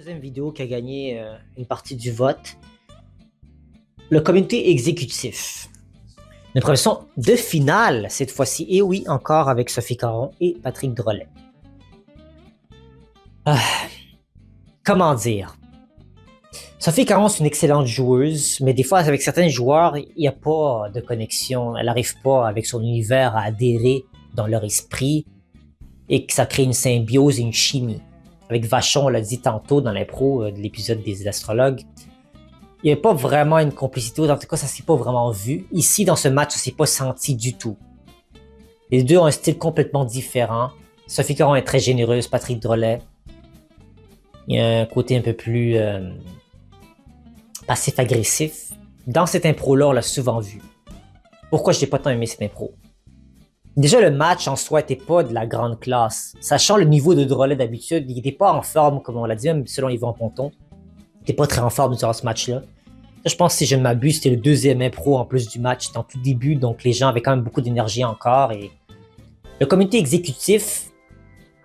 deuxième vidéo qui a gagné une partie du vote. Le comité exécutif. Une profession de finale cette fois-ci. Et oui, encore avec Sophie Caron et Patrick Drolet. Comment dire? Sophie Caron, c'est une excellente joueuse, mais des fois, avec certains joueurs, il n'y a pas de connexion. Elle n'arrive pas, avec son univers, à adhérer dans leur esprit et que ça crée une symbiose et une chimie. Avec Vachon, on l'a dit tantôt dans l'impro de l'épisode des astrologues, il n'y avait pas vraiment une complicité, en tout cas, ça s'est pas vraiment vu. Ici, dans ce match, ça s'est pas senti du tout. Les deux ont un style complètement différent. Sophie Caron est très généreuse, Patrick Drolet. Il y a un côté un peu plus passif-agressif. Dans cette impro-là, on l'a souvent vu. Pourquoi je n'ai pas tant aimé cette impro? Déjà, le match en soi n'était pas de la grande classe. Sachant le niveau de Drolet d'habitude, il n'était pas en forme, comme on l'a dit, même selon Yvan Ponton. Il n'était pas très en forme durant ce match-là. Je pense que si je ne m'abuse, c'était le deuxième impro en plus du match, c'était en tout début, donc les gens avaient quand même beaucoup d'énergie encore. Et le comité exécutif,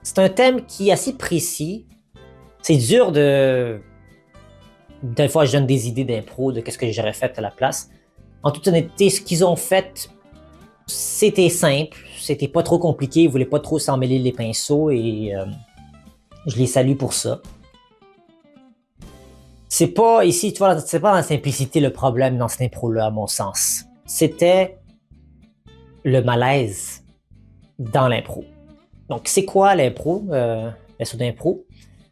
c'est un thème qui est assez précis. C'est dur de... Des fois, je donne des idées d'impro, de qu'est-ce que j'aurais fait à la place. En toute honnêteté, ce qu'ils ont fait, c'était simple, c'était pas trop compliqué, ils voulaient pas trop s'en mêler les pinceaux et je les salue pour ça. C'est pas ici, tu vois, c'est pas la simplicité le problème dans cette impro-là, à mon sens. C'était le malaise dans l'impro. Donc, c'est quoi l'impro, l'assaut d'impro?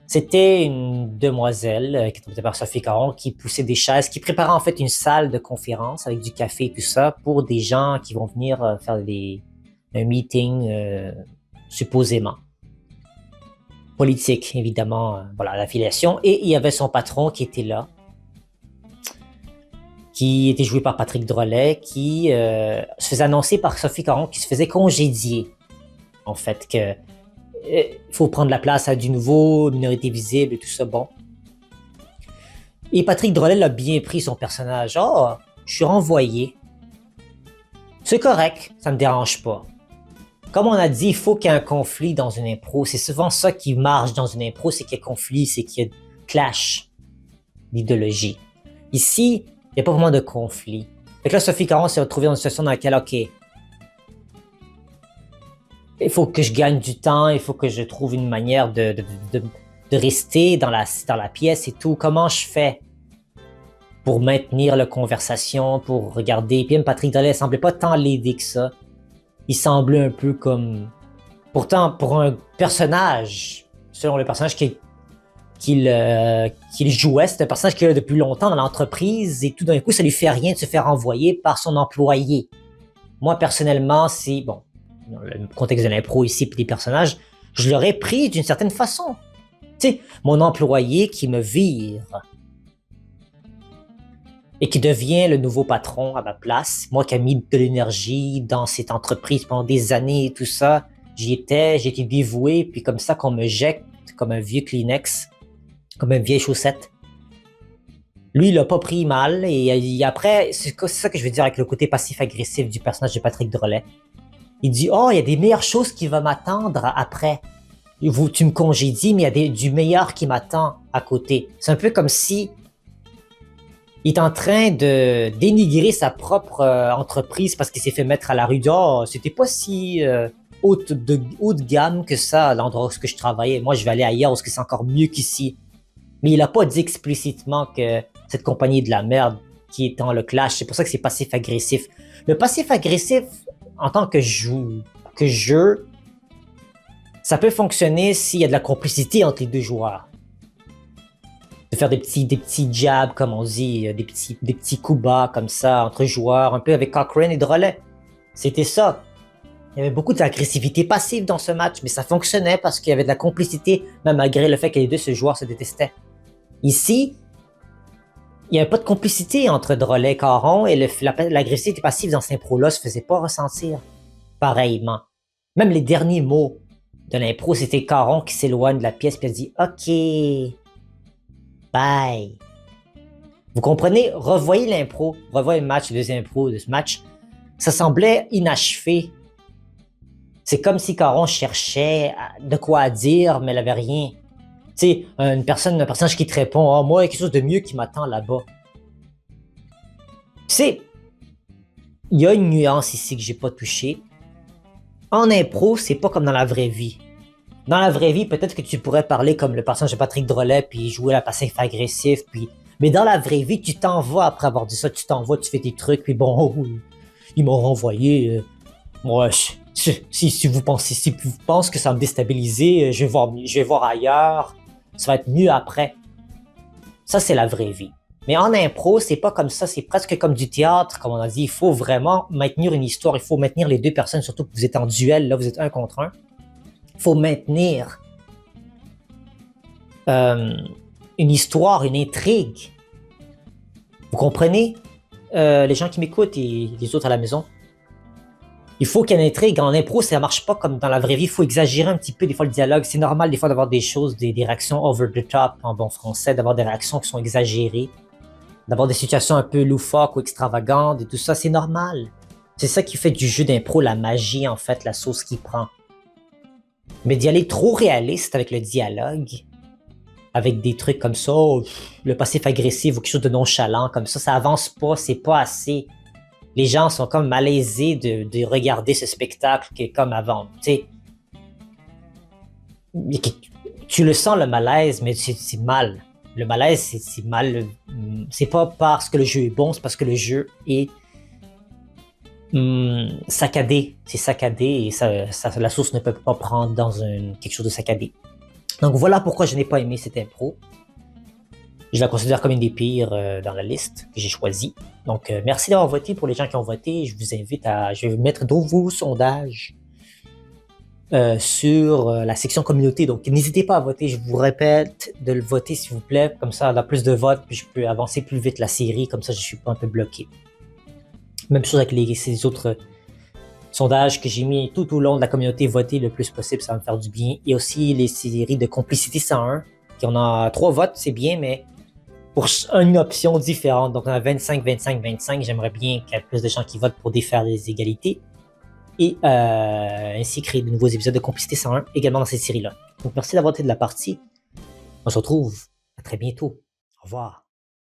C'était une demoiselle qui était interprétée par Sophie Caron qui poussait des chaises, qui préparait en fait une salle de conférence avec du café et tout ça pour des gens qui vont venir faire un meeting supposément. Politique, évidemment, voilà, l'affiliation. Et il y avait son patron qui était là, qui était joué par Patrick Drolet, qui se faisait annoncer par Sophie Caron qui se faisait congédier, en fait, que il faut prendre la place à du nouveau, minorité visible et tout ça, bon. Et Patrick Drolet l'a bien pris son personnage. Oh, je suis renvoyé. C'est correct, ça me dérange pas. Comme on a dit, il faut qu'il y ait un conflit dans une impro. C'est souvent ça qui marche dans une impro, c'est qu'il y a conflit, c'est qu'il y a clash d'idéologie. Ici, il n'y a pas vraiment de conflit. Fait que là, Sophie Caron s'est retrouvée dans une situation dans laquelle, ok, il faut que je gagne du temps, il faut que je trouve une manière de rester dans la pièce et tout. Comment je fais pour maintenir la conversation, pour regarder? Puis même Patrick Drolet ne semblait pas tant l'aider que ça. Il semblait un peu comme... Pourtant, pour un personnage, selon le personnage qu'il jouait, c'est un personnage qu'il a depuis longtemps dans l'entreprise et tout d'un coup, ça lui fait rien de se faire envoyer par son employé. Moi, personnellement, c'est... Bon, dans le contexte de l'impro ici et des personnages, je l'aurais pris d'une certaine façon. Tu sais, mon employé qui me vire et qui devient le nouveau patron à ma place, moi qui ai mis de l'énergie dans cette entreprise pendant des années et tout ça, j'ai été dévoué, puis comme ça qu'on me jette comme un vieux Kleenex, comme une vieille chaussette. Lui, il l'a pas pris mal, et après, c'est ça que je veux dire avec le côté passif-agressif du personnage de Patrick Drolet. Il dit « Oh, il y a des meilleures choses qui vont m'attendre après. Tu me congédies, mais il y a du meilleur qui m'attend à côté. » C'est un peu comme si il est en train de dénigrer sa propre entreprise parce qu'il s'est fait mettre à la rue. « Oh, c'était pas si haut de gamme que ça, l'endroit où je travaillais. Moi, je vais aller ailleurs parce que c'est encore mieux qu'ici. » Mais il a pas dit explicitement que cette compagnie est de la merde qui est dans le clash. C'est pour ça que c'est passif-agressif. Le passif-agressif, en tant que jeu, ça peut fonctionner s'il y a de la complicité entre les deux joueurs. De faire des petits jabs, comme on dit, des petits coups bas comme ça entre joueurs, un peu avec Cochrane et Drolet. C'était ça. Il y avait beaucoup d'agressivité passive dans ce match, mais ça fonctionnait parce qu'il y avait de la complicité, même malgré le fait que les deux joueurs se détestaient. Ici, il n'y avait pas de complicité entre Drolet et Caron et l'agressivité passive dans cette impro-là se faisait pas ressentir pareillement. Même les derniers mots de l'impro, c'était Caron qui s'éloigne de la pièce et dit « Ok, bye ». Vous comprenez? Revoyez l'impro, revoyez le match, le deuxième impro de ce match. Ça semblait inachevé. C'est comme si Caron cherchait de quoi dire, mais elle n'avait rien. Tu sais, un personnage qui te répond, ah, moi, il y a quelque chose de mieux qui m'attend là-bas. Tu sais, il y a une nuance ici que j'ai pas touchée. En impro, c'est pas comme dans la vraie vie. Dans la vraie vie, peut-être que tu pourrais parler comme le personnage de Patrick Drolet, puis jouer la passif agressif, puis... Mais dans la vraie vie, tu t'en vas après avoir dit ça, tu t'en vas, tu fais tes trucs, puis bon, oh, ils m'ont renvoyé. Moi, si vous pensez que ça va me déstabiliser, je vais voir ailleurs. Ça va être mieux après. Ça, c'est la vraie vie. Mais en impro, c'est pas comme ça, c'est presque comme du théâtre, comme on a dit. Il faut vraiment maintenir une histoire, il faut maintenir les deux personnes, surtout que vous êtes en duel, là, vous êtes un contre un. Il faut maintenir une histoire, une intrigue. Vous comprenez? Les gens qui m'écoutent et les autres à la maison. Il faut qu'il y ait une intrigue. En impro, ça marche pas comme dans la vraie vie. Il faut exagérer un petit peu des fois le dialogue. C'est normal des fois d'avoir des choses, des réactions over the top en bon français, d'avoir des réactions qui sont exagérées, d'avoir des situations un peu loufoques ou extravagantes et tout ça. C'est normal. C'est ça qui fait du jeu d'impro la magie, en fait, la sauce qu'il prend. Mais d'y aller trop réaliste avec le dialogue, avec des trucs comme ça, le passif agressif ou quelque chose de nonchalant comme ça avance pas, c'est pas assez. Les gens sont comme malaisés de regarder ce spectacle qui est comme avant. Tu sais, tu le sens le malaise, mais c'est mal. Le malaise, c'est mal. C'est pas parce que le jeu est bon, c'est parce que le jeu est saccadé. C'est saccadé et la sauce ne peut pas prendre dans quelque chose de saccadé. Donc voilà pourquoi je n'ai pas aimé cette impro. Je la considère comme une des pires dans la liste que j'ai choisie. Donc merci d'avoir voté pour les gens qui ont voté. Je vous invite je vais mettre de vos sondages sur la section communauté. Donc n'hésitez pas à voter. Je vous répète de le voter s'il vous plaît. Comme ça, on a plus de votes puis je peux avancer plus vite la série. Comme ça, je suis pas un peu bloqué. Même chose avec ces autres sondages que j'ai mis tout au long de la communauté. Voter le plus possible, ça va me faire du bien. Et aussi les séries de Complicité 101. On a 3 votes, c'est bien, mais pour une option différente. Donc on a 25, 25, 25. J'aimerais bien qu'il y ait plus de gens qui votent pour défaire les égalités. Et ainsi créer de nouveaux épisodes de Complicité 101 également dans cette série-là. Donc merci d'avoir été de la partie. On se retrouve à très bientôt. Au revoir.